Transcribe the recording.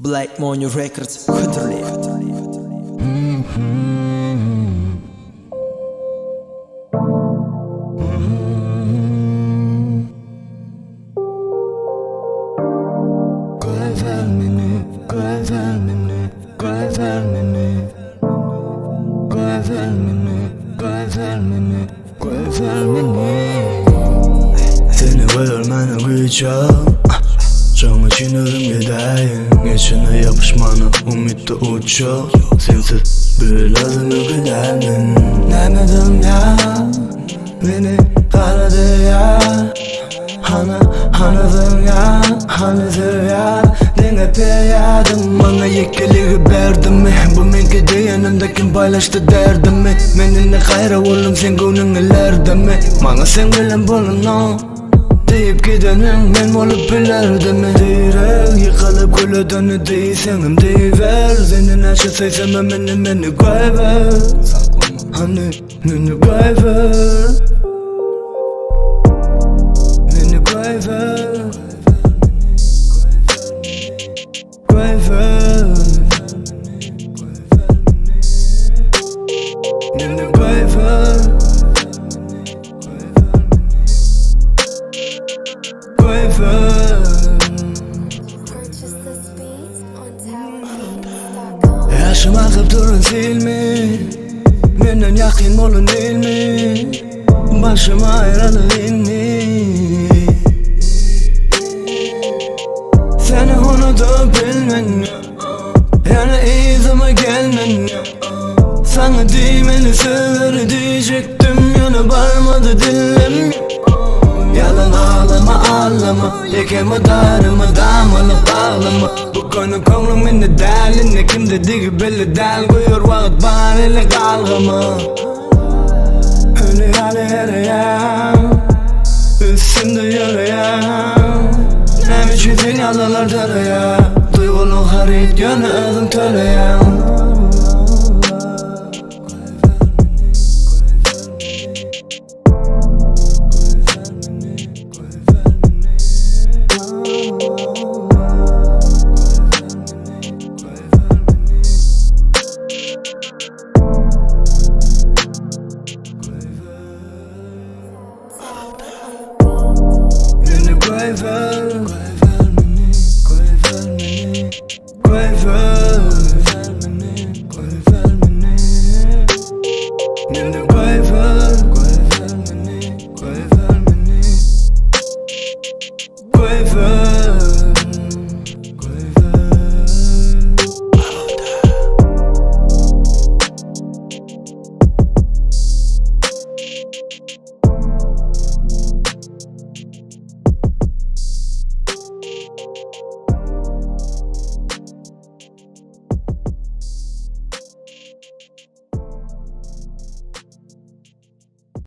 Black Money Records hatırlıyor. Seni görmene kıyacağım. Çok içinirim gideyim. Geçine yapışmanı umutla uçuyor. Sensiz bir adını giderim. Demedim ya, beni karadı ya. Anladım ya, anladım ya. Dinle piyadım, bana yekili verdim mi? Bu menki de yanımda kim paylaştı derdimi? Menine kayra oğlum sen gönlünlerde mi? Bana sen bilen bulun deyip gidenim men olup bilerdim mi? Direk yıkalıp kulüdönü değilsenim deyiver. Senin aşkı seysem beni koyver. Hani beni koyver. Beni koyver. Koyver. Beni koyver. Yaşım akıp durun sil mi? Menden yakin olun değil mi? Başıma ayrılın mi? Seni unutup bilmen, yana izime gelmen. Sana değmeni sever diyecektim, yana varmadı dilim. Yalan ağlama, yekeme darıma damalı bağlama. Bu konu konum indi derlinde, kim dediği belli del. Buyur vakit bana ile kalgama. Öyle arayam, üstümde yürüyem. Ne biçim yalanlar dönüyor. Duygulu harit yönü özüm tölüyem.